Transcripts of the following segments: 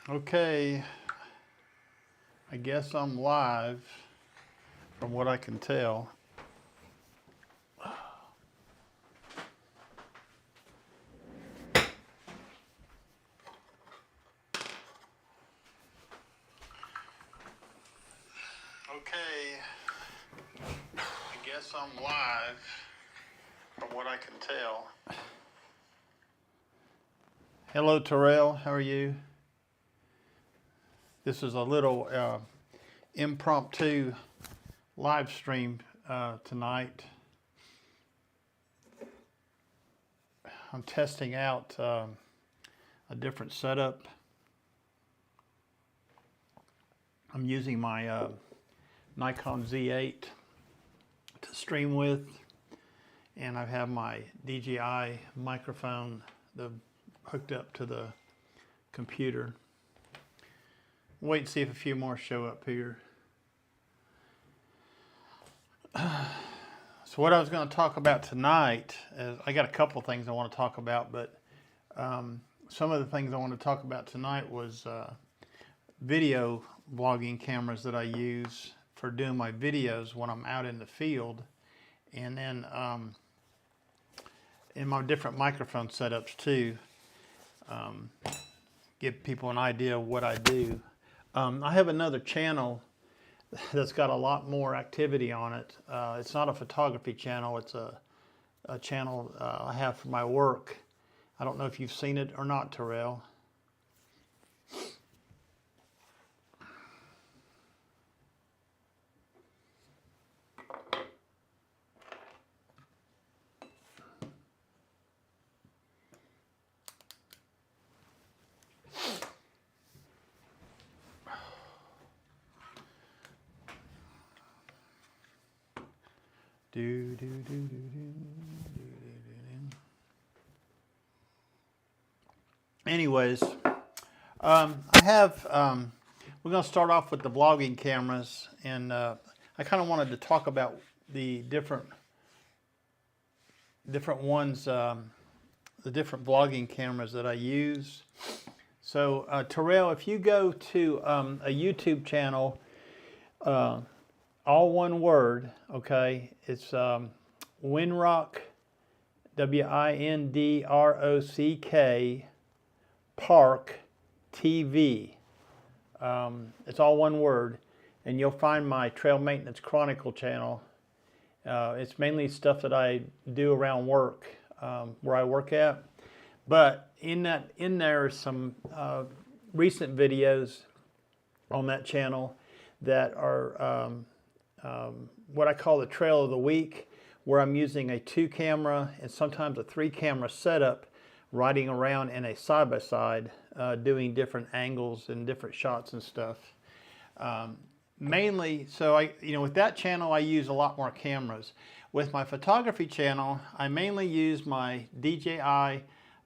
Okay, I guess I'm live from what I can tell. Okay, I guess I'm live from what I can tell. Hello Terrell, how are you? This is a little impromptu live stream tonight. I'm testing out a different setup. I'm using my Nikon Z8 to stream with, and I have my DJI microphone hooked up to the computer. Wait and see if a few more show up here. So what I was going to talk about tonight is, I got a couple of things I want to talk about, but some of the things I want to talk about tonight was video vlogging cameras that I use for doing my videos when I'm out in the field, and then in my different microphone setups too. Give people an idea of what I do. I have another channel that's got a lot more activity on it. It's not a photography channel, it's a channel I have for my work. I don't know if you've seen it or not, Terrell. Anyways, I have, we're going to start off with the vlogging cameras, and I kind of wanted to talk about the different ones, the different vlogging cameras that I use. So Terrell, if you go to a YouTube channel, all one word, okay, it's Windrock, W-I-N-D-R-O-C-K, Park TV. It's all one word, and you'll find my Trail Maintenance Chronicle channel. It's mainly stuff that I do around work, where I work at. But in there are some recent videos on that channel that are what I call the Trail of the Week, where I'm using a 2-camera and sometimes a 3-camera setup, riding around in a side-by-side, doing different angles and different shots and stuff. Mainly, so with that channel I use a lot more cameras. With my photography channel, I mainly use my DJI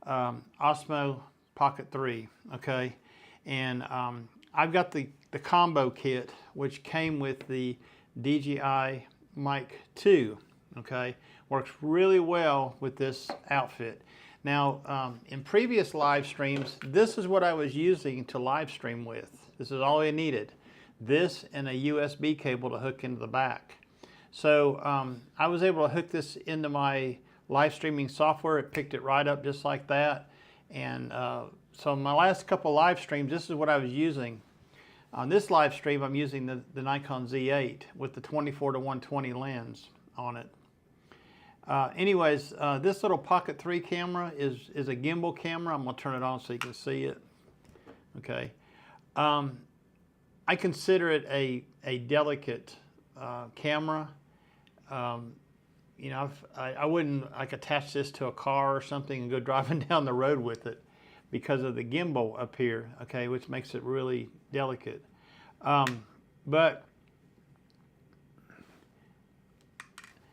Osmo Pocket 3, okay? And I've got the combo kit, which came with the DJI Mic2, okay? Works really well with this outfit. Now, in previous live streams, this is what I was using to live stream with. This is all I needed. This and a USB cable to hook into the back. So I was able to hook this into my live streaming software. It picked it right up just like that. And so my last couple live streams, this is what I was using. On this live stream, I'm using the Nikon Z8 with the 24-to-120 lens on it. Anyways, this little Pocket 3 camera is a gimbal camera. I'm going to turn it on so you can see it. Okay. I consider it a delicate camera. I wouldn't attach this to a car or something and go driving down the road with it because of the gimbal up here, okay, which makes it really delicate. But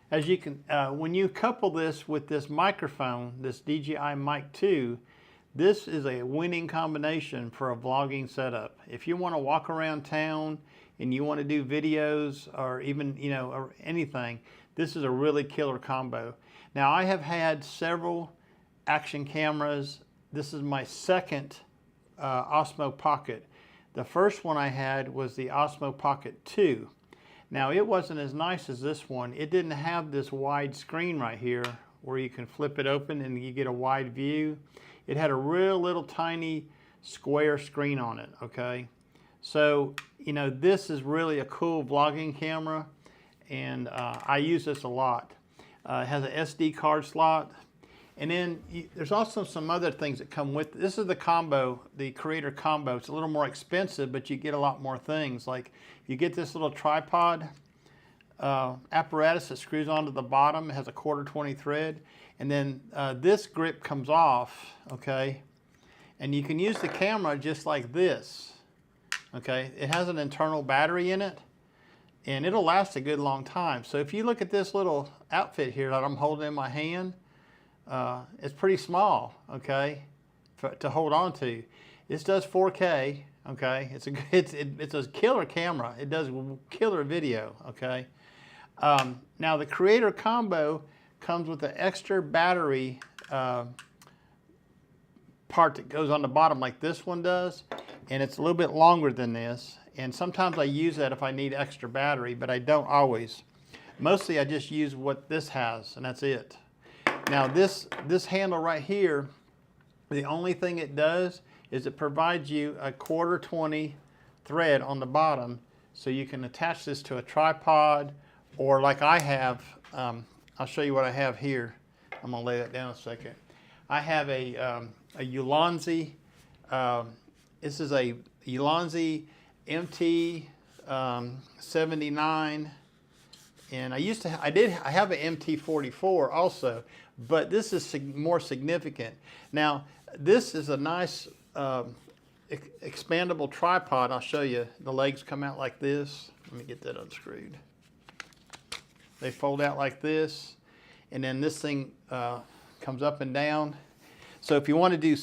as you can, when you couple this with this microphone, this DJI Mic2, this is a winning combination for a vlogging setup. If you want to walk around town and you want to do videos or even, or anything, this is a really killer combo. Now, I have had several action cameras. This is my second Osmo Pocket. The first one I had was the Osmo Pocket 2. Now it wasn't as nice as this one. It didn't have this wide screen right here where you can flip it open and you get a wide view. It had a real little tiny square screen on it, okay? So, you know, this is really a cool vlogging camera, and I use this a lot. It has an SD card slot, and then there's also some other things that come with it. This is the combo, the Creator Combo. It's a little more expensive, but you get a lot more things. Like you get this little tripod apparatus that screws onto the bottom. It has a 1/4 thread, and then this grip comes off, okay? And you can use the camera just like this, okay? It has an internal battery in it, and it'll last a good long time. So if you look at this little outfit here that I'm holding in my hand, it's pretty small, okay, to hold on to. This does 4K, okay? It's a killer camera. It does killer video, okay? Now the Creator Combo comes with an extra battery part that goes on the bottom like this one does, and it's a little bit longer than this, and sometimes I use that if I need extra battery, but I don't always. Mostly I just use what this has, and that's it. Now this handle right here, the only thing it does is it provides you a 1/4 thread on the bottom, so you can attach this to a tripod, or like I have, I'll show you what I have here. I'm gonna lay that down a second. I have a Ulanzi. This is a Ulanzi MT 79, and I have an MT 44 also, but this is more significant. Now this is a nice expandable tripod. I'll show you. The legs come out like this. Let me get that unscrewed. They fold out like this, and then this thing comes up and down. So if you want to do,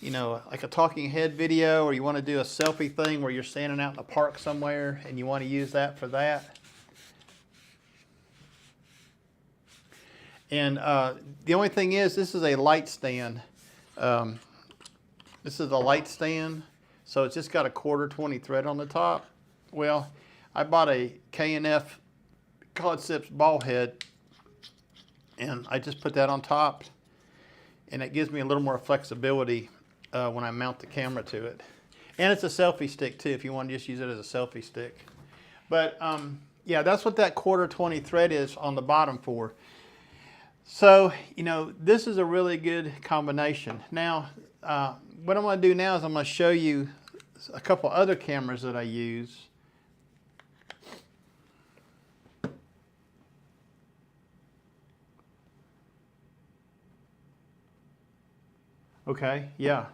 you know, like a talking head video, or you want to do a selfie thing where you're standing out in the park somewhere and you want to use that for that. And the only thing is, this is a light stand. This is a light stand, so it's just got a 1/4 thread on the top. Well, I bought a K&F Concepts ball head, and I just put that on top, and it gives me a little more flexibility when I mount the camera to it. And it's a selfie stick too, if you want to just use it as a selfie stick. But yeah, that's what that 1/4 thread is on the bottom for. So, you know, this is a really good combination. Now, what I'm going to do now is I'm going to show you a couple other cameras that I use. Okay, yeah,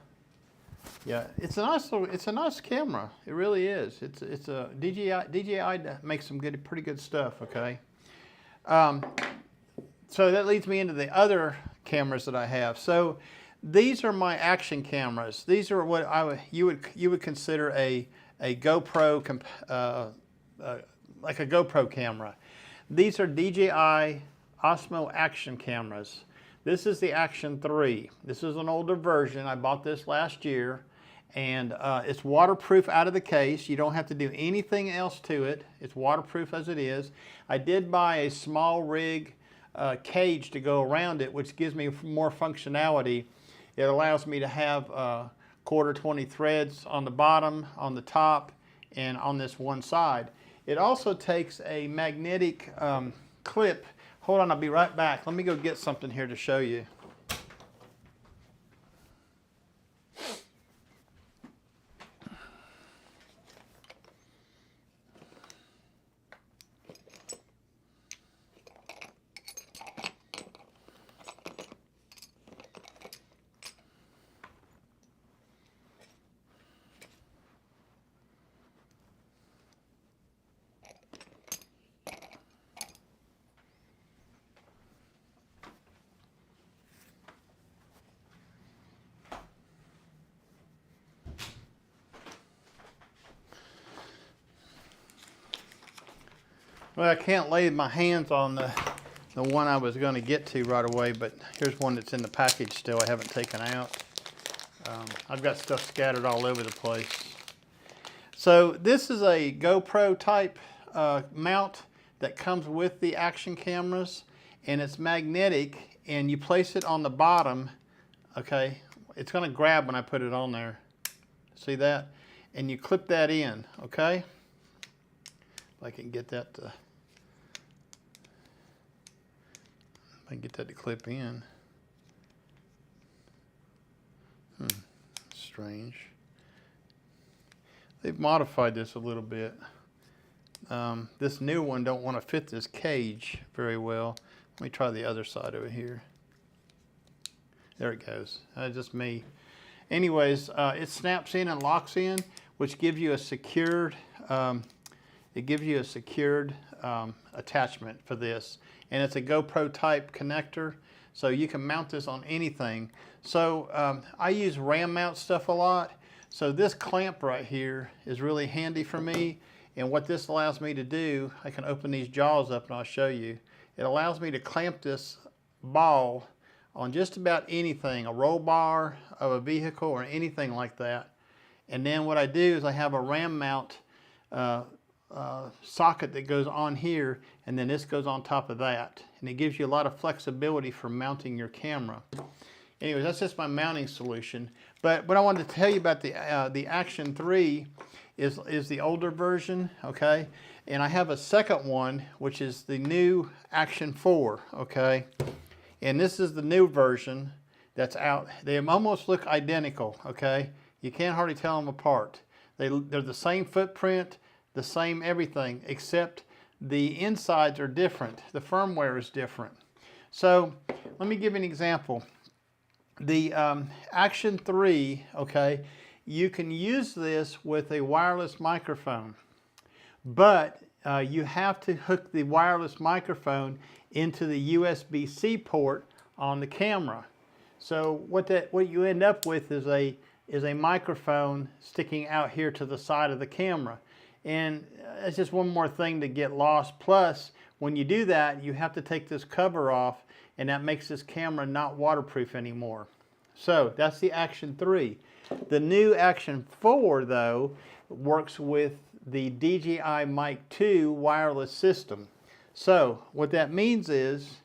it's a nice camera. It really is. It's a DJI makes some pretty good stuff. Okay, so that leads me into the other cameras that I have. So these are my action cameras. These are what you would consider a GoPro like a GoPro camera. These are DJI Osmo Action cameras. This is the Action 3. This is an older version. I bought this last year, and it's waterproof out of the case. You don't have to do anything else to it. It's waterproof as it is. I did buy a small rig cage to go around it, which gives me more functionality. It allows me to have 1/4 threads on the bottom, on the top, and on this one side. It also takes a magnetic clip. Hold on, I'll be right back. Let me go get something here to show you. Well, I can't lay my hands on the one I was going to get to right away, but here's one that's in the package still I haven't taken out. I've got stuff scattered all over the place. So this is a GoPro type mount that comes with the action cameras, and it's magnetic, and you place it on the bottom. Okay, it's going to grab when I put it on there. See that? And you clip that in. Okay, if I can get that to, clip in. Strange. They've modified this a little bit. This new one don't want to fit this cage very well. Let me try the other side over here. There it goes. Just me. Anyways, it snaps in and locks in, which gives you a secured. It gives you a secured attachment for this, and it's a GoPro type connector, so you can mount this on anything. So I use ram mount stuff a lot. So this clamp right here is really handy for me, and what this allows me to do, I can open these jaws up and I'll show you. It allows me to clamp this ball on just about anything, a roll bar of a vehicle or anything like that. And then what I do is I have a ram mount socket that goes on here, and then this goes on top of that. And it gives you a lot of flexibility for mounting your camera. Anyways, that's just my mounting solution. But what I wanted to tell you about the Action 3 is the older version, okay? And I have a second one, which is the new Action 4, okay? And this is the new version that's out. They almost look identical, okay? You can't hardly tell them apart. They're the same footprint, the same everything, except the insides are different. The firmware is different. So let me give you an example. The Action 3, okay, you can use this with a wireless microphone, but you have to hook the wireless microphone into the USB-C port on the camera. So what you end up with is a microphone sticking out here to the side of the camera. And it's just one more thing to get lost. Plus, when you do that, you have to take this cover off, and that makes this camera not waterproof anymore. So that's the Action 3. The new Action 4, though, works with the DJI Mic2 wireless system. So what that means is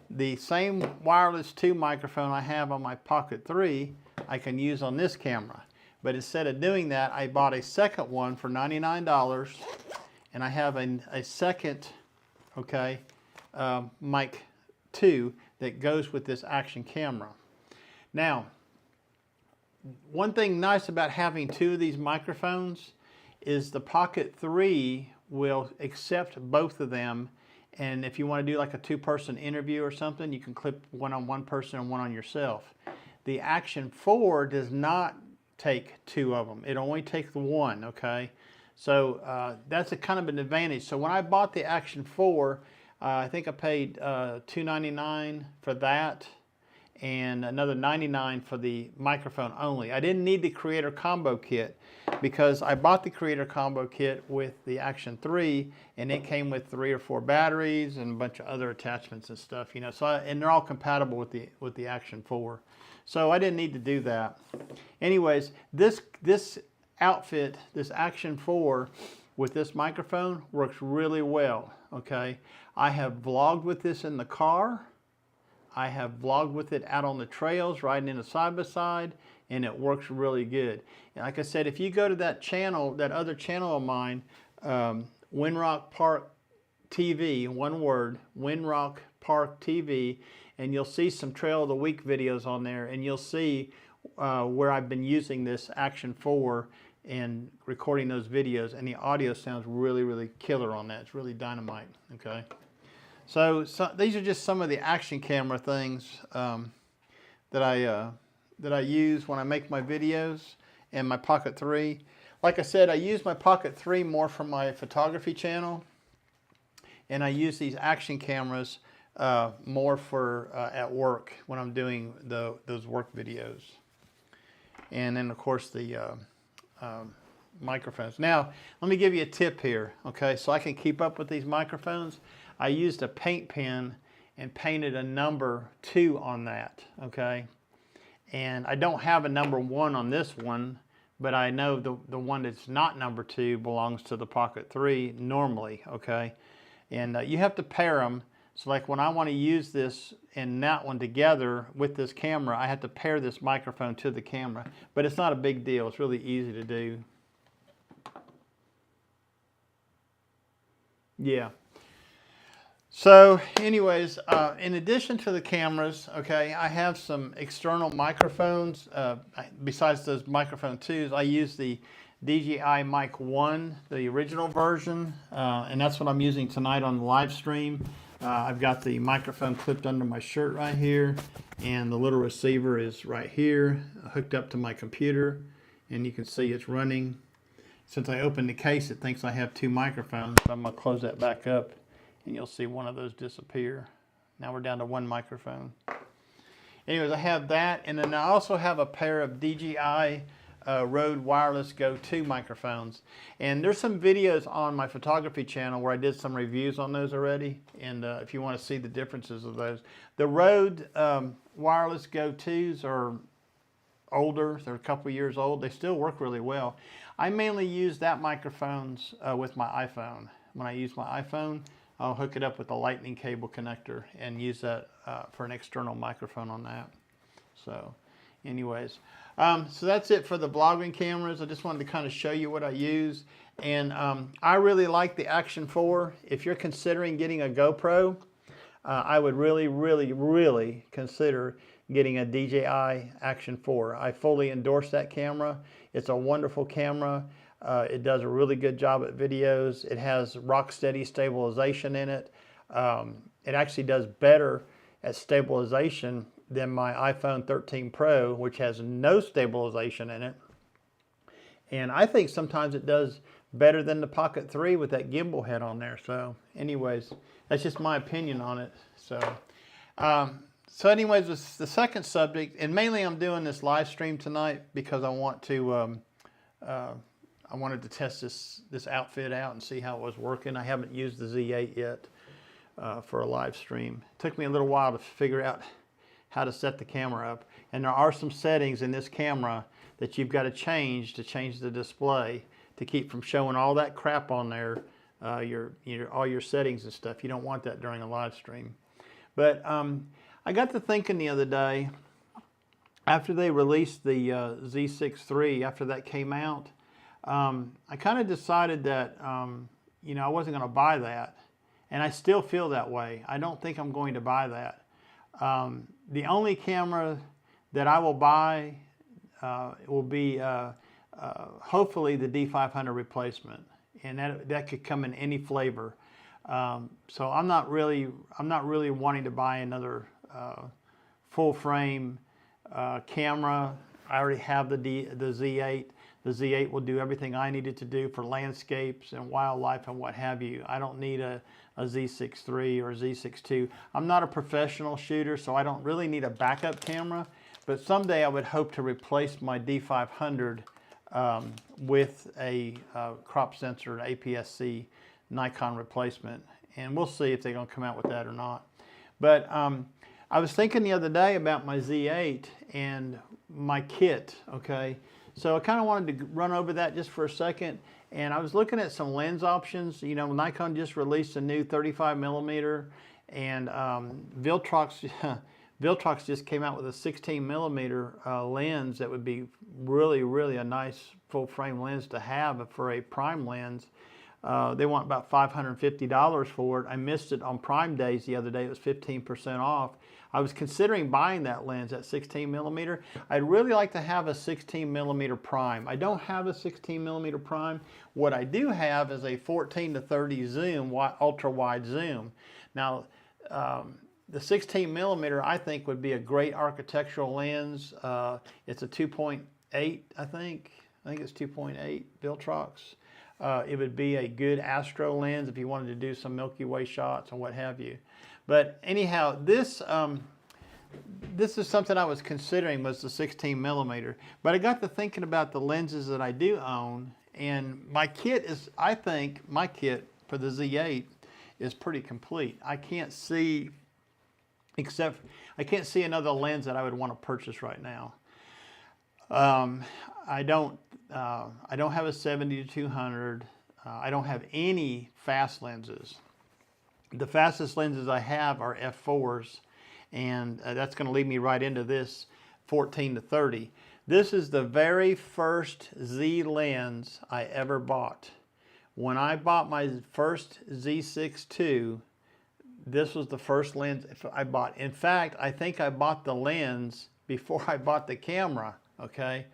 the same wireless 2 microphone I have on my Pocket 3, I can use on this camera. But instead of doing that, I bought a second one for $99, and I have a second, okay, Mic 2 that goes with this Action camera. Now, one thing nice about having 2 of these microphones is the Pocket 3 will accept both of them, and if you want to do like a 2-person interview or something, you can clip one on one person and one on yourself. The Action 4 does not take 2 of them. It only takes the 1, okay? So that's a kind of an advantage. So when I bought the Action 4, I think I paid $299 for that, and another $99 for the microphone only. I didn't need the Creator Combo Kit because I bought the Creator Combo Kit with the Action 3, and it came with 3 or 4 batteries and a bunch of other attachments and stuff, you know. So and they're all compatible with the Action 4. So I didn't need to do that. Anyways, this outfit, this Action 4 with this microphone works really well, okay? I have vlogged with this in the car. I have vlogged with it out on the trails, riding in a side-by-side, and it works really good. And like I said, if you go to that channel, that other channel of mine, Windrock Park TV, one word, Windrock Park TV, and you'll see some Trail of the Week videos on there, and you'll see where I've been using this Action 4 and recording those videos, and the audio sounds really, really killer on that. It's really dynamite, okay? So these are just some of the action camera things that I use when I make my videos, and my Pocket 3. Like I said, I use my Pocket 3 more for my photography channel, and I use these action cameras more for at work when I'm doing those work videos. And then of course the microphones. Now let me give you a tip here, okay? So I can keep up with these microphones. I used a paint pen and painted a number 2 on that, okay? And I don't have a number 1 on this one, but I know the one that's not number 2 belongs to the Pocket 3 normally, okay? And you have to pair them. So like when I want to use this and that one together with this camera, I have to pair this microphone to the camera. But it's not a big deal. It's really easy to do. Yeah. So anyways, in addition to the cameras, okay, I have some external microphones. Besides those microphone 2s, I use the DJI Mic2, the original version, and that's what I'm using tonight on the live stream. I've got the microphone clipped under my shirt right here, and the little receiver is right here, hooked up to my computer, and you can see it's running. Since I opened the case, it thinks I have 2 microphones, so I'm going to close that back up, and you'll see one of those disappear. Now we're down to 1 microphone. Anyways, I have that, and then I also have a pair of DJI Rode Wireless Go 2 microphones. And there's some videos on my photography channel where I did some reviews on those already, and if you want to see the differences of those. The Rode Wireless Go 2s are older. They're a couple years old. They still work really well. I mainly use that microphones with my iPhone. When I use my iPhone, I'll hook it up with a lightning cable connector and use that for an external microphone on that. So anyways, so that's it for the vlogging cameras. I just wanted to kind of show you what I use. And I really like the Action 4. If you're considering getting a GoPro, I would really consider getting a DJI Action 4. I fully endorse that camera. It's a wonderful camera. It does a really good job at videos. It has rock steady stabilization in it. It actually does better at stabilization than my iPhone 13 Pro, which has no stabilization in it. And I think sometimes it does better than the Pocket 3 with that gimbal head on there. So anyways, that's just my opinion on it. So anyways, the second subject, and mainly I'm doing this live stream tonight because I want to I wanted to test this outfit out and see how it was working. I haven't used the Z8 yet for a live stream. It took me a little while to figure out how to set the camera up. And there are some settings in this camera that you've got to change the display to keep from showing all that crap on there, all your settings and stuff. You don't want that during a live stream. But I got to thinking the other day, after they released the Z6 III, after that came out, I kind of decided that you know, I wasn't going to buy that, and I still feel that way. I don't think I'm going to buy that. The only camera that I will buy will be hopefully the D500 replacement, and that could come in any flavor. So I'm not really wanting to buy another full frame camera. I already have the Z8. The Z8 will do everything I needed to do for landscapes and wildlife and what have you. I don't need a Z6 III or a Z6 II. I'm not a professional shooter, so I don't really need a backup camera, but someday I would hope to replace my D500 with a crop sensor, an APS-C Nikon replacement, and we'll see if they're going to come out with that or not. But I was thinking the other day about my Z8 and my kit, okay? So I kind of wanted to run over that just for a second, and I was looking at some lens options. You know, Nikon just released a new 35mm, and Viltrox just came out with a 16mm lens that would be really a nice full frame lens to have for a prime lens. They want about $550 for it. I missed it on Prime Days the other day. It was 15% off. I was considering buying that lens, that 16mm. I'd really like to have a 16mm prime. I don't have a 16mm prime. What I do have is a 14 to 30 zoom, ultra wide zoom. Now, the 16mm I think would be a great architectural lens. It's a 2.8, I think it's 2.8 Viltrox. It would be a good astro lens if you wanted to do some Milky Way shots and what have you. But anyhow, this is something I was considering, was the 16mm. But I got to thinking about the lenses that I do own, and my kit is, I think my kit for the Z8 is pretty complete. I can't see another lens that I would want to purchase right now. I don't have a 70-200. I don't have any fast lenses. The fastest lenses I have are f4s, and that's going to lead me right into this 14-30. This is the very first Z lens I ever bought. When I bought my first Z6 II, this was the first lens I bought. In fact, I think I bought the lens before I bought the camera, okay?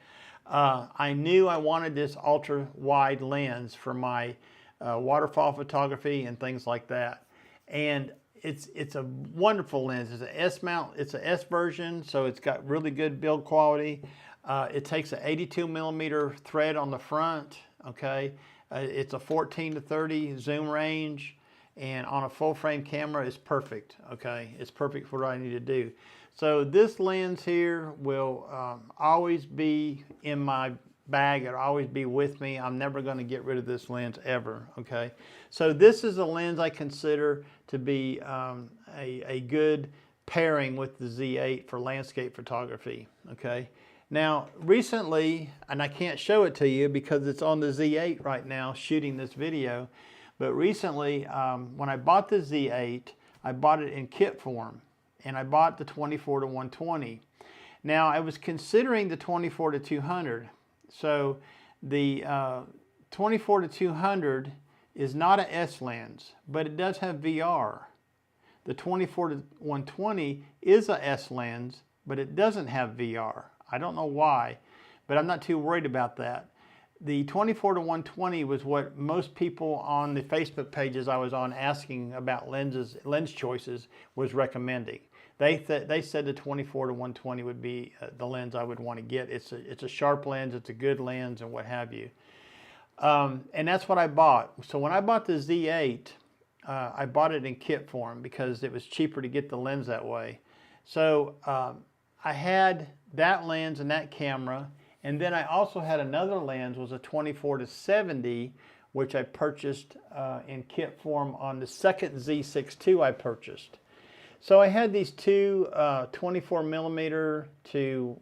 I knew I wanted this ultra wide lens for my waterfall photography and things like that. And it's a wonderful lens. It's an S mount, it's an S version, so it's got really good build quality. It takes an 82mm thread on the front, okay? It's a 14-30 zoom range, and on a full frame camera, it's perfect, okay? It's perfect for what I need to do. So this lens here will always be in my bag. It'll always be with me. I'm never going to get rid of this lens ever, okay? So this is a lens I consider to be a good pairing with the Z8 for landscape photography, okay? Now, recently, and I can't show it to you because it's on the Z8 right now shooting this video, but recently, when I bought the Z8, I bought it in kit form, and I bought the 24-120. Now, I was considering the 24-200. So the 24-200 is not an S lens, but it does have VR. The 24-120 is a S lens, but it doesn't have VR. I don't know why, but I'm not too worried about that. The 24-120 was what most people on the Facebook pages I was on asking about lens choices was recommending. They said the 24-120 would be the lens I would want to get. It's a sharp lens, it's a good lens, and what have you. And that's what I bought. So when I bought the Z8, I bought it in kit form because it was cheaper to get the lens that way. So I had that lens and that camera, and then I also had another lens, was a 24-70, which I purchased in kit form on the second Z6 II I purchased. So I had these two 24mm to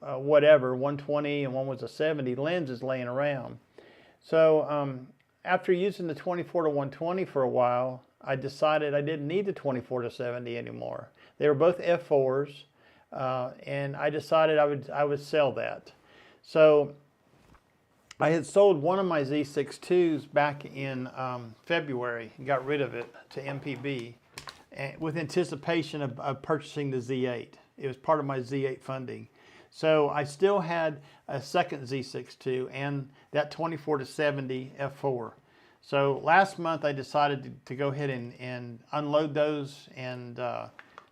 whatever, 120, and one was a 70 lenses laying around. So after using the 24-120 for a while, I decided I didn't need the 24-70 anymore. They were both f4s, and I decided I would sell that. So I had sold one of my Z6 IIs back in February and got rid of it to MPB with anticipation of purchasing the Z8. It was part of my Z8 funding. So I still had a second Z6 II and that 24-70 f4. So last month I decided to go ahead and unload those and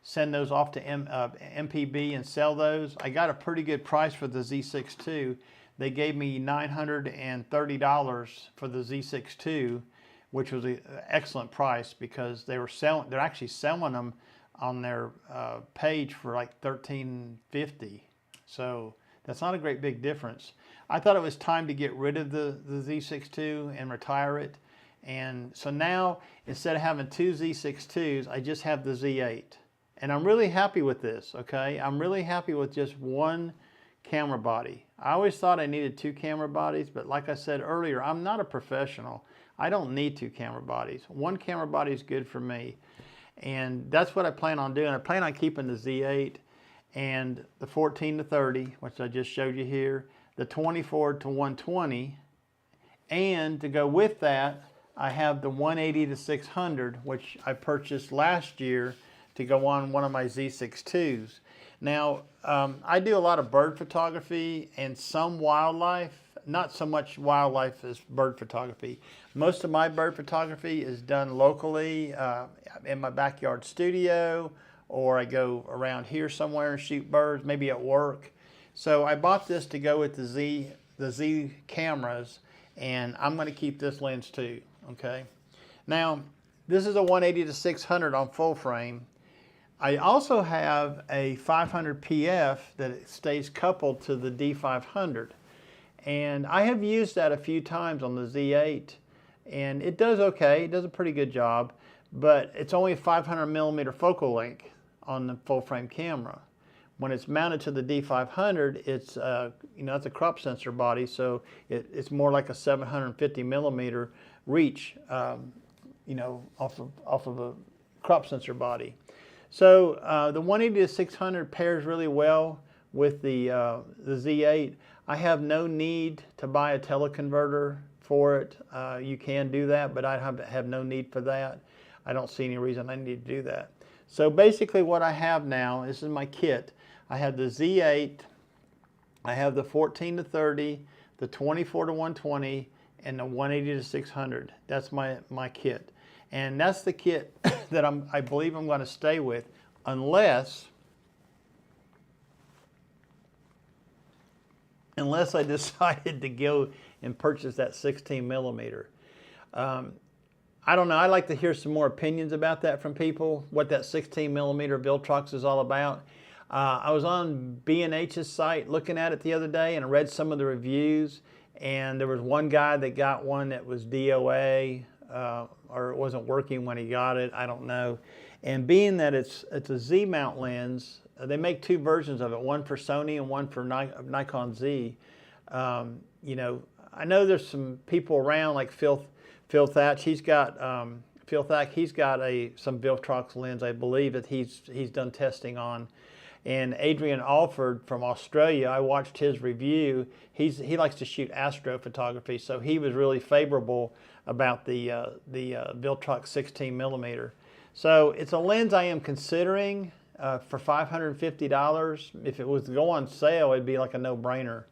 send those off to MPB and sell those. I got a pretty good price for the Z6 II. They gave me $930 for the Z6 II, which was an excellent price because they're actually selling them on their page for like $13.50. So that's not a great big difference. I thought it was time to get rid of the Z6 II and retire it. And so now, instead of having two Z6 IIs, I just have the Z8. And I'm really happy with this, okay? I'm really happy with just one camera body. I always thought I needed two camera bodies, but like I said earlier, I'm not a professional. I don't need two camera bodies. One camera body is good for me. And that's what I plan on doing. I plan on keeping the Z8 and the 14-30, which I just showed you here, the 24-120, and to go with that, I have the 180-600, which I purchased last year to go on one of my Z6 IIs. Now, I do a lot of bird photography and some wildlife, not so much wildlife as bird photography. Most of my bird photography is done locally in my backyard studio, or I go around here somewhere and shoot birds, maybe at work. So I bought this to go with the Z cameras, and I'm going to keep this lens too, okay? Now, this is a 180-600 on full frame. I also have a 500 PF that stays coupled to the D500. And I have used that a few times on the Z8, and it does okay, it does a pretty good job, but it's only a 500mm focal length on the full frame camera. when it's mounted to the D500, it's you know, it's a crop sensor body, so it's more like a 750 millimeter reach, you know, off of a crop sensor body. So the 180 to 600 pairs really well with the Z8. I have no need to buy a teleconverter for it. You can do that, but I have no need for that. I don't see any reason I need to do that. So basically what I have now, this is my kit. I have the Z8, I have the 14 to 30, the 24 to 120, and the 180 to 600. That's my kit. And that's the kit that I believe I'm going to stay with, unless I decided to go and purchase that 16 millimeter. I don't know. I'd like to hear some more opinions about that from people, what that 16 millimeter Viltrox is all about. I was on B&H's site looking at it the other day, and I read some of the reviews, and there was one guy that got one that was DOA, or it wasn't working when he got it, I don't know. And being that it's a Z-mount lens, they make two versions of it, one for Sony and one for Nikon Z. You know, I know there's some people around like Phil Thatch. He's got some Viltrox lens, I believe, that he's done testing on. And Adrian Alford from Australia, I watched his review. He likes to shoot astrophotography, so he was really favorable about the Viltrox 16 millimeter. So it's a lens I am considering for $550. If it was to go on sale, it'd be like a no-brainer.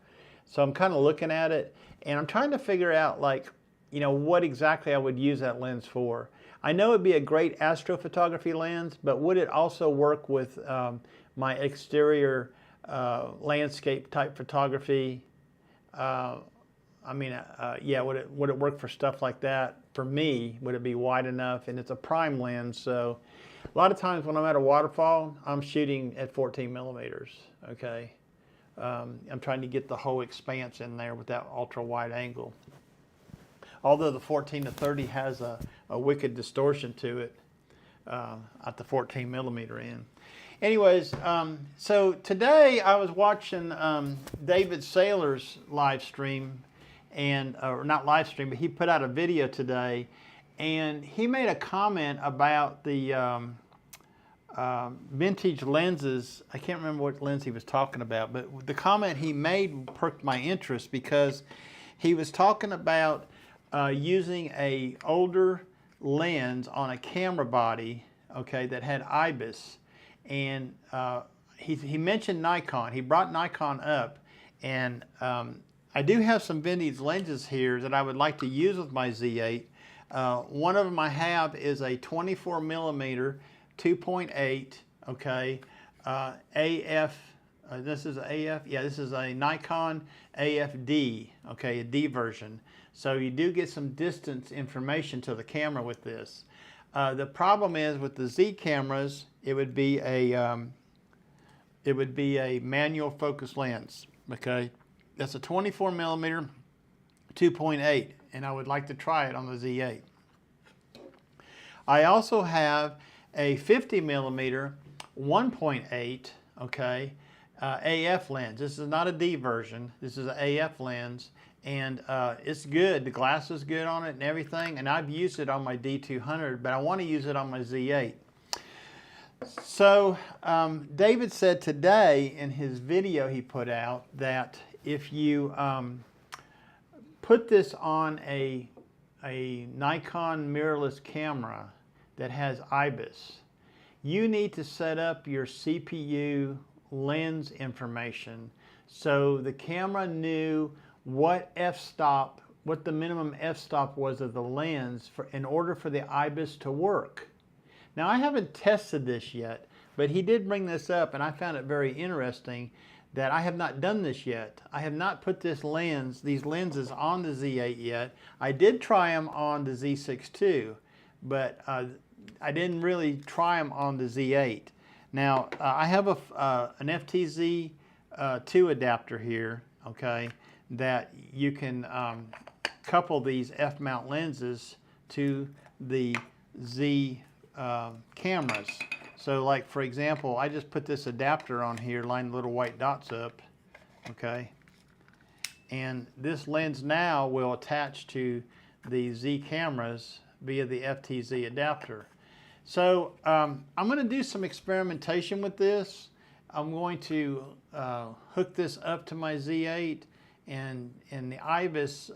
So I'm kind of looking at it, and I'm trying to figure out, like, you know, what exactly I would use that lens for. I know it'd be a great astrophotography lens, but would it also work with my exterior landscape type photography? Yeah, would it work for stuff like that? For me, would it be wide enough? And it's a prime lens, so a lot of times when I'm at a waterfall, I'm shooting at 14 millimeters, okay? I'm trying to get the whole expanse in there with that ultra wide angle. Although the 14 to 30 has a wicked distortion to it at the 14 millimeter end. Anyways, so today I was watching David Saylor's live stream, or not live stream, but he put out a video today, and he made a comment about the vintage lenses. I can't remember what lens he was talking about, but the comment he made perked my interest because he was talking about using a older lens on a camera body, okay, that had IBIS. And he mentioned Nikon. He brought Nikon up, and I do have some vintage lenses here that I would like to use with my Z8. One of them I have is a 24 millimeter 2.8, okay, AF. This is AF. Yeah, this is a Nikon AFD, okay, a D version. So you do get some distance information to the camera with this. The problem is with the Z cameras, it would be a manual focus lens. Okay, that's a 24 millimeter 2.8, and I would like to try it on the Z8. I also have a 50 millimeter 1.8, okay, AF lens. This is not a D version. This is an AF lens. And it's good. The glass is good on it and everything. And I've used it on my D200, but I want to use it on my Z8. So David said today in his video he put out that if you put this on a Nikon mirrorless camera that has IBIS, you need to set up your CPU lens information so the camera knew what what the minimum f-stop was of the lens in order for the IBIS to work. Now, I haven't tested this yet, but he did bring this up, and I found it very interesting that I have not done this yet. I have not put these lenses on the Z8 yet. I did try them on the Z6 II, but I didn't really try them on the Z8. Now, I have an FTZ2 adapter here, okay, that you can couple these F-mount lenses to the Z cameras. So like, for example, I just put this adapter on here, line the little white dots up, okay? And this lens now will attach to the Z cameras via the FTZ adapter. So I'm going to do some experimentation with this. I'm going to hook this up to my Z8 and the IBIS.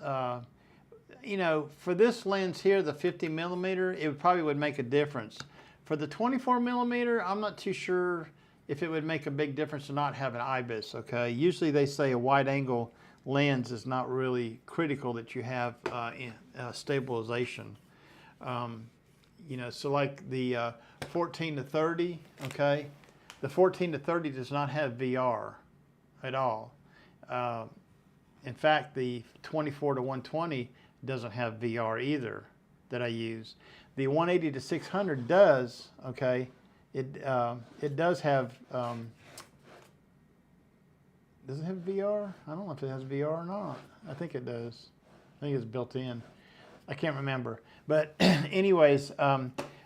You know, for this lens here, the 50 millimeter, it probably would make a difference. For the 24 millimeter, I'm not too sure if it would make a big difference to not have an IBIS, okay? Usually they say a wide angle lens is not really critical that you have stabilization. You know, so like the 14 to 30, okay? The 14 to 30 does not have VR at all. In fact, the 24 to 120 doesn't have VR either that I use. The 180 to 600 does, okay? It does have, does it have VR? I don't know if it has VR or not. I think it does. I think it's built in. I can't remember. But anyways,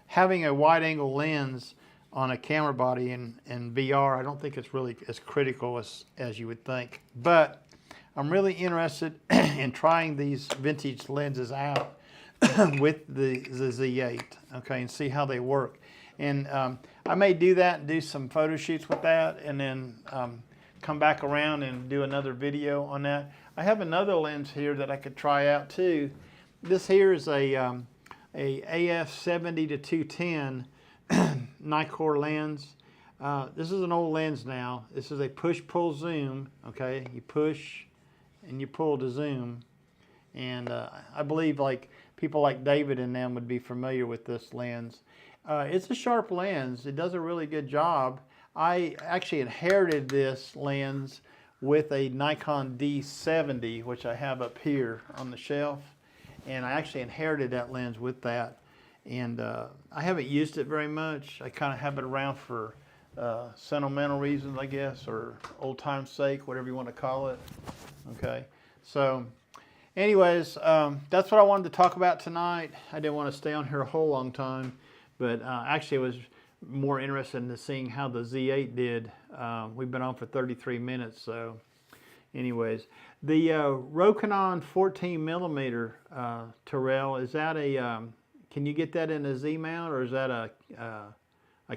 having a wide angle lens on a camera body in VR, I don't think it's really as critical as you would think. But I'm really interested in trying these vintage lenses out with the Z8, okay, and see how they work. And I may do that and do some photo shoots with that, and then come back around and do another video on that. I have another lens here that I could try out too. This here is a AF 70 to 210 Nikkor lens. This is an old lens now. This is a push-pull zoom, okay? You push and you pull to zoom. And I believe like people like David and them would be familiar with this lens. It's a sharp lens. It does a really good job. I actually inherited this lens with a Nikon D70, which I have up here on the shelf. And I actually inherited that lens with that. And I haven't used it very much. I kind of have it around for sentimental reasons, I guess, or old time's sake, whatever you want to call it. Okay, so anyways, that's what I wanted to talk about tonight. I didn't want to stay on here a whole long time, but actually I was more interested in seeing how the Z8 did. We've been on for 33 minutes, so anyways. The Rokinon 14 millimeter Terrell, is that a, can you get that in a Z mount, or is that a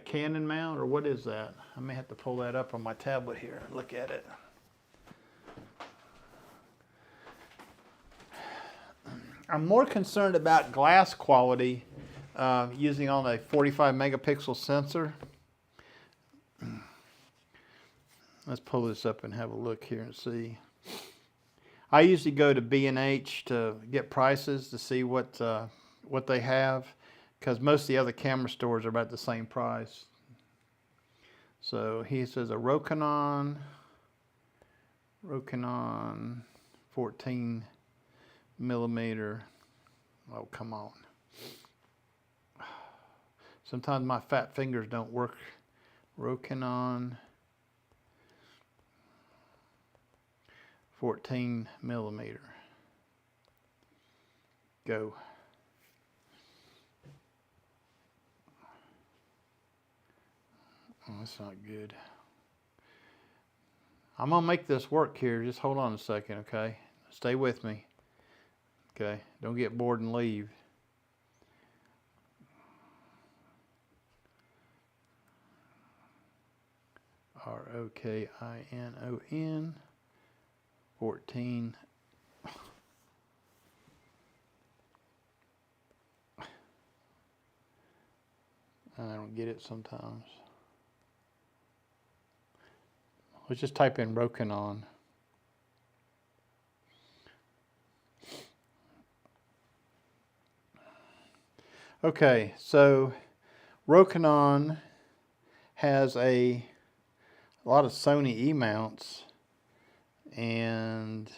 Canon mount, or what is that? I may have to pull that up on my tablet here and look at it. I'm more concerned about glass quality using on a 45 megapixel sensor. Let's pull this up and have a look here and see. I usually go to B&H to get prices to see what they have, because most of the other camera stores are about the same price. So he says a Rokinon 14 millimeter. Oh, come on. Sometimes my fat fingers don't work. Rokinon 14 millimeter. Go. Oh, that's not good. I'm gonna make this work here. Just hold on a second, okay? Stay with me. Okay, don't get bored and leave. Rokinon 14. I don't get it sometimes. Let's just type in Rokinon. Okay, so Rokinon has a lot of Sony E-mounts and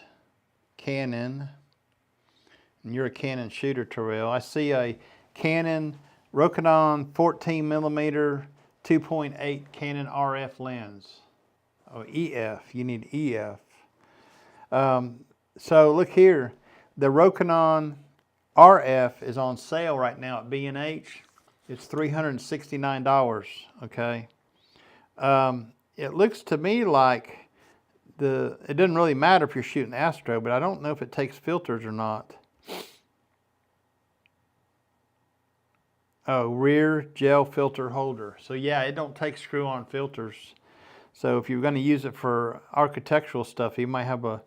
Canon, and you're a Canon shooter, Terrell. I see a Canon Rokinon 14 millimeter 2.8 Canon RF lens. Oh, EF, you need EF. So look here, the Rokinon RF is on sale right now at B&H. It's $369, okay? It looks to me like it doesn't really matter if you're shooting astro, but I don't know if it takes filters or not. Oh, rear gel filter holder. So yeah, it don't take screw-on filters. So if you're going to use it for architectural stuff, you might have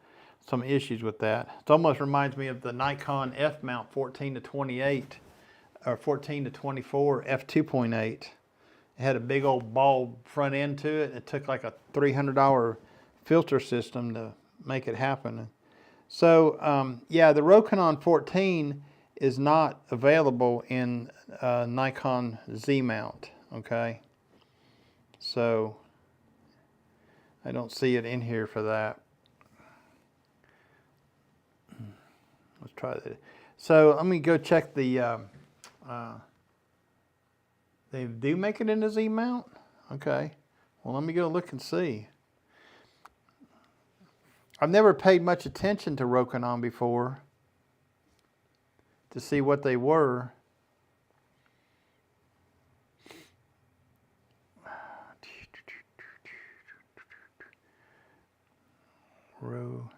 some issues with that. It almost reminds me of the Nikon F-mount 14 to 28 or 14 to 24 f2.8. It had a big old ball front end to it. It took like a $300 filter system to make it happen. So yeah, the Rokinon 14 is not available in Nikon Z mount, okay? So I don't see it in here for that. Let's try that. So let me go check the, they do make it into Z mount? Okay. Well, let me go look and see. I've never paid much attention to Rokinon before to see what they were. Row.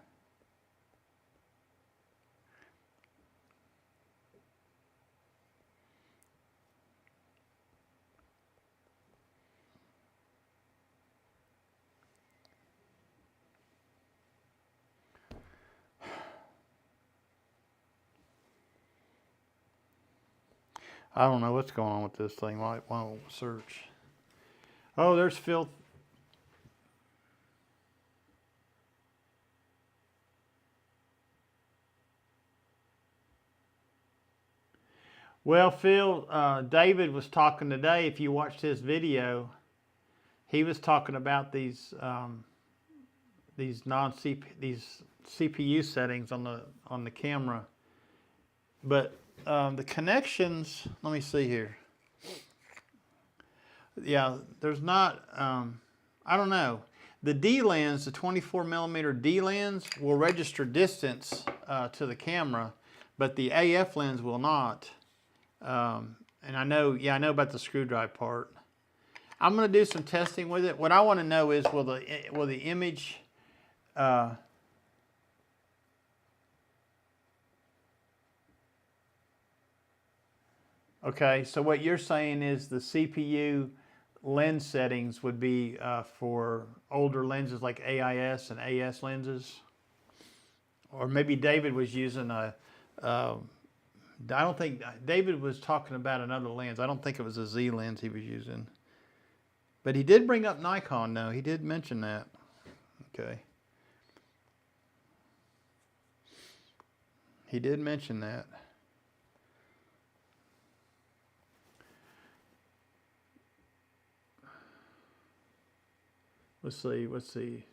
I don't know what's going on with this thing. Why won't search? Oh, there's Phil. Well, Phil, David was talking today. If you watched his video, he was talking about these CPU settings on the camera, but the connections. Let me see here. Yeah, there's not. I don't know. The D lens, the 24mm D lens, will register distance to the camera, but the AF lens will not. And I know about the screw drive part. I'm going to do some testing with it. What I want to know is will the image okay, so what you're saying is the CPU lens settings would be for older lenses like AIS and AS lenses? Or maybe David was using a I don't think David was talking about another lens. I don't think it was a Z lens he was using. But he did bring up Nikon, though. He did mention that. Okay. He did mention that. Let's see.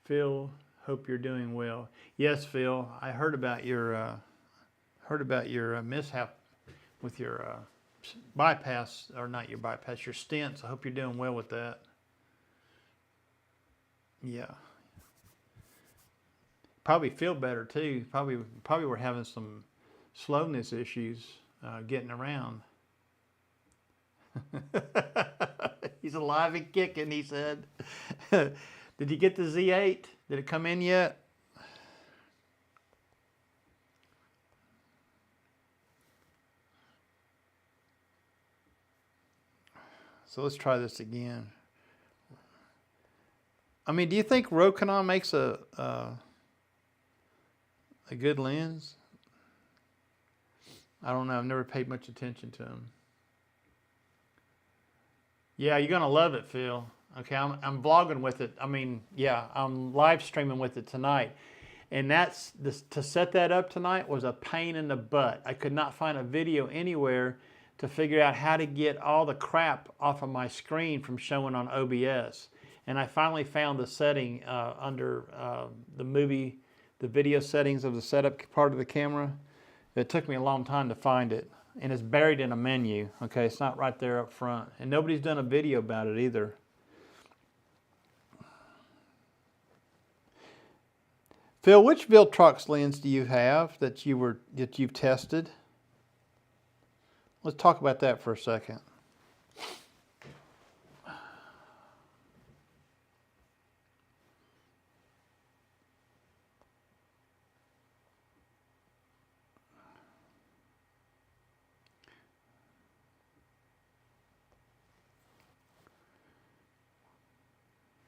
Phil, hope you're doing well. Yes, Phil, I heard about your mishap with your bypass, or not your bypass, your stents. I hope you're doing well with that. Yeah. Probably feel better too. Probably were having some slowness issues getting around. He's alive and kicking, he said. Did you get the Z8? Did it come in yet? So let's try this again. I mean, do you think Rokinon makes a good lens? I don't know. I've never paid much attention to them. Yeah, you're gonna love it, Phil. Okay, I'm vlogging with it. I mean, yeah, I'm live streaming with it tonight. And to set that up tonight was a pain in the butt. I could not find a video anywhere to figure out how to get all the crap off of my screen from showing on OBS. And I finally found the setting under the video settings of the setup part of the camera. It took me a long time to find it. And it's buried in a menu. Okay, it's not right there up front. And nobody's done a video about it either. Phil, which Viltrox lens do you have that you've tested? let's talk about that for a second.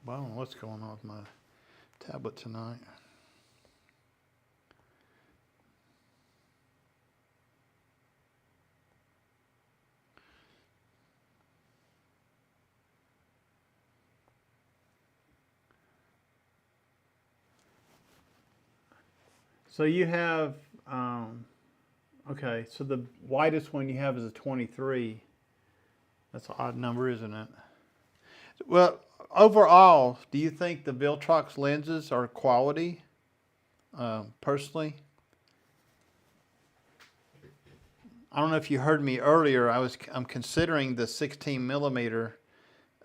Well, I don't know what's going on with my tablet tonight. So you have, okay, so the widest one you have is a 23. That's an odd number, isn't it? Well, overall, do you think the Viltrox lenses are quality, personally? I don't know if you heard me earlier. I'm considering the 16 millimeter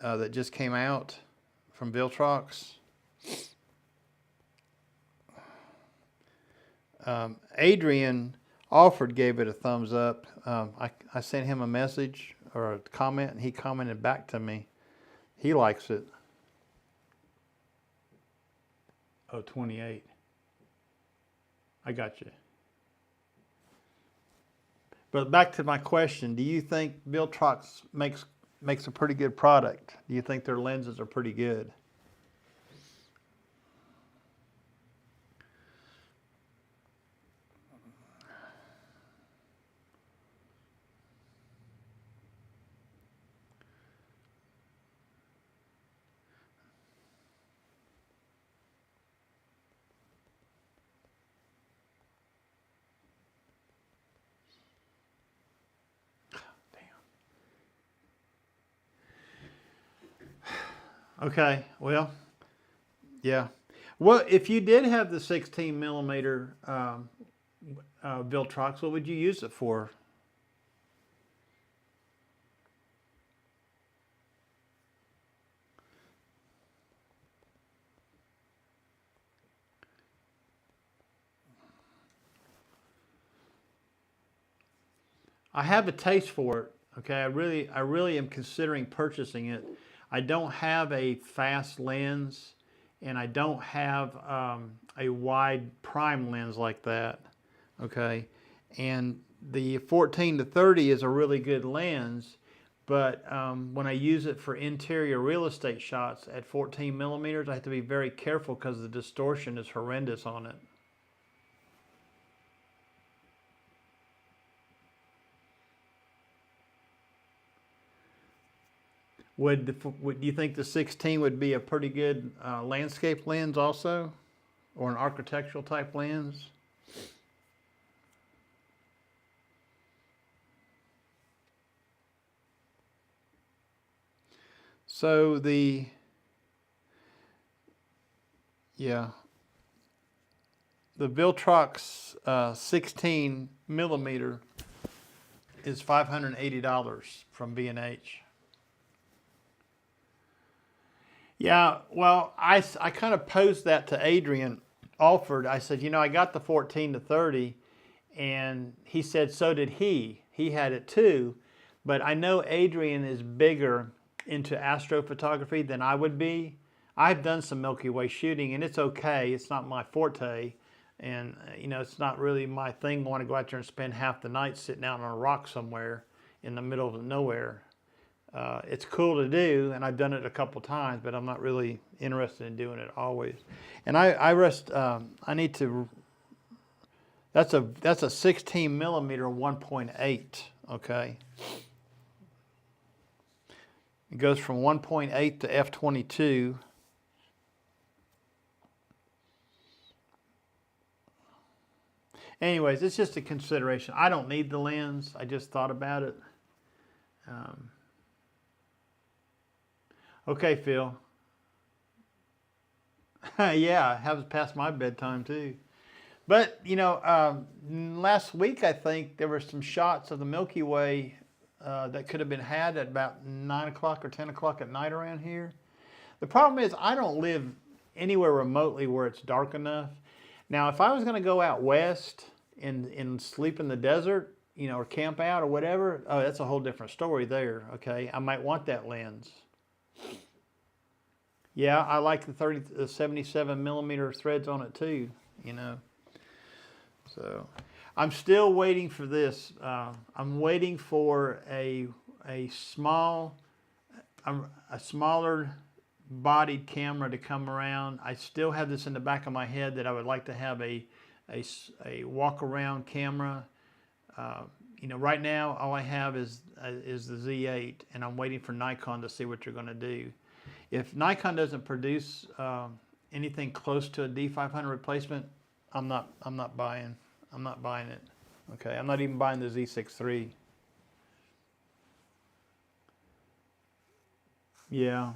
that just came out from Viltrox. Adrian Alford gave it a thumbs up. I sent him a message or a comment, and he commented back to me. He likes it. Oh, 28. I got you. But back to my question, do you think Viltrox makes a pretty good product? Do you think their lenses are pretty good? Okay, well, yeah. Well, if you did have the 16 millimeter Viltrox, what would you use it for? I have a taste for it. Okay, I really am considering purchasing it. I don't have a fast lens, and I don't have a wide prime lens like that. Okay, and the 14 to 30 is a really good lens, but when I use it for interior real estate shots at 14 millimeters, I have to be very careful because the distortion is horrendous on it. Would you think the 16 would be a pretty good landscape lens also, or an architectural type lens? So the Viltrox 16 millimeter is $580 from B&H. Yeah, well, I kind of posed that to Adrian Alford. I said, you know, I got the 14 to 30, and he said so did he. He had it too, but I know Adrian is bigger into astrophotography than I would be. I've done some Milky Way shooting, and it's okay. It's not my forte, and you know, it's not really my thing. I want to go out there and spend half the night sitting out on a rock somewhere in the middle of nowhere. It's cool to do, and I've done it a couple times, but I'm not really interested in doing it always. And I need to. That's a 16 millimeter 1.8. Okay. It goes from 1.8 to f/22. Anyways, it's just a consideration. I don't need the lens. I just thought about it. Okay, Phil. Yeah, it happens past my bedtime too. But, you know, last week I think there were some shots of the Milky Way that could have been had at about 9 o'clock or 10 o'clock at night around here. The problem is I don't live anywhere remotely where it's dark enough. Now, if I was going to go out west and sleep in the desert, you know, or camp out or whatever, oh, that's a whole different story there, okay? I might want that lens. Yeah, I like the 77 millimeter threads on it too, you know. So I'm still waiting for this. I'm waiting for a smaller bodied camera to come around. I still have this in the back of my head that I would like to have a walk around camera. You know, right now all I have is the Z8, and I'm waiting for Nikon to see what they're going to do. If Nikon doesn't produce anything close to a D500 replacement, I'm not buying it. Okay, I'm not even buying the Z6 III. Yeah.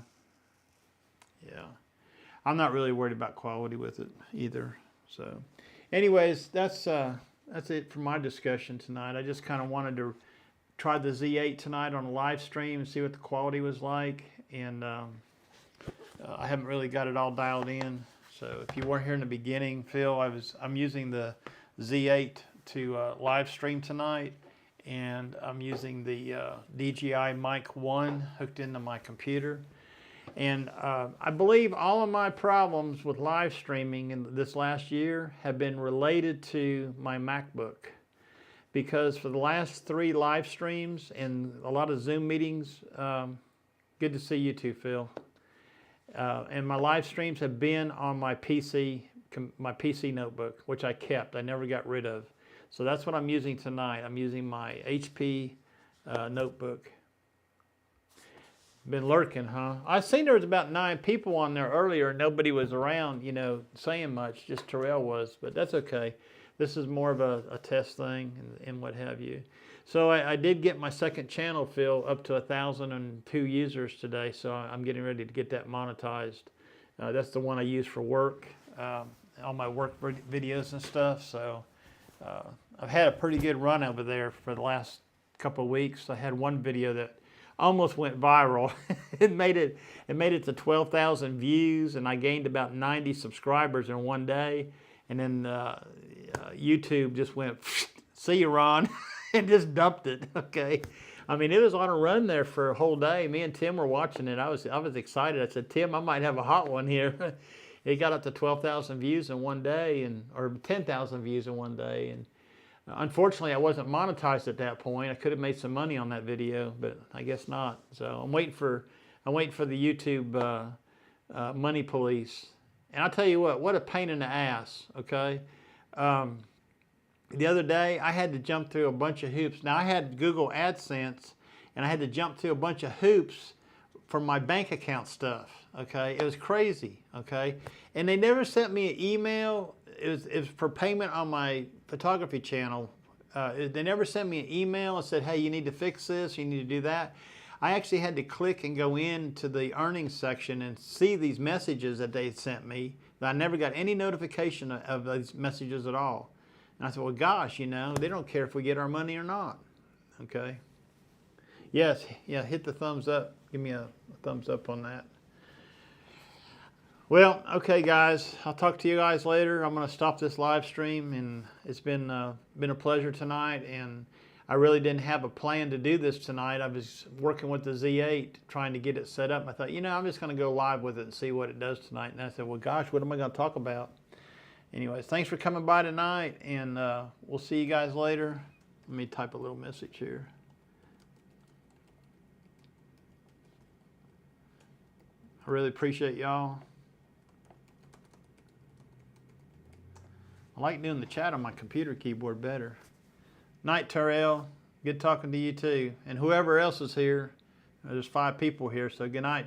I'm not really worried about quality with it either. So, anyways, that's it for my discussion tonight. I just kind of wanted to try the Z8 tonight on a live stream and see what the quality was like, and I haven't really got it all dialed in. So if you weren't here in the beginning, Phil, I'm using the Z8 to live stream tonight, and I'm using the DJI Mic2 hooked into my computer. And I believe all of my problems with live streaming in this last year have been related to my MacBook, because for the last 3 live streams and a lot of Zoom meetings, good to see you too, Phil. And my live streams have been on my PC notebook, which I kept. I never got rid of. So that's what I'm using tonight. I'm using my HP notebook. Been lurking, huh? I seen there was about 9 people on there earlier, and nobody was around, you know, saying much. Just Terrell was, but that's okay. This is more of a test thing and what have you. So I did get my second channel, Phil, up to 1,002 users today. So I'm getting ready to get that monetized. That's the one I use for work, all my work videos and stuff. So I've had a pretty good run over there for the last couple of weeks. I had one video that almost went viral. it made it to 12,000 views, and I gained about 90 subscribers in one day. And then YouTube just went, see you, Ron, and just dumped it. Okay, I mean, it was on a run there for a whole day. Me and Tim were watching it. I was excited. I said, Tim, I might have a hot one here. It got up to 12,000 views in one day, or 10,000 views in one day. And unfortunately, I wasn't monetized at that point. I could have made some money on that video, but I guess not. So I'm waiting for the YouTube money police. And I'll tell you what a pain in the ass. Okay. The other day, I had to jump through a bunch of hoops. Now, I had Google AdSense, and I had to jump through a bunch of hoops for my bank account stuff, okay? It was crazy, okay? And they never sent me an email. It was for payment on my photography channel. They never sent me an email and said, hey, you need to fix this, you need to do that. I actually had to click and go into the earnings section and see these messages that they had sent me. I never got any notification of those messages at all. And I said, well, gosh, you know, they don't care if we get our money or not, okay? Yes, yeah, hit the thumbs up. Give me a thumbs up on that. Well, okay, guys, I'll talk to you guys later. I'm going to stop this live stream, and it's been a pleasure tonight, and I really didn't have a plan to do this tonight. I was working with the Z8, trying to get it set up. I thought, you know, I'm just going to go live with it and see what it does tonight. And I said, well, gosh, what am I going to talk about? Anyways, thanks for coming by tonight, and we'll see you guys later. Let me type a little message here. I really appreciate y'all. I like doing the chat on my computer keyboard better. Night, Terrell. Good talking to you too. And whoever else is here, there's 5 people here, so good night.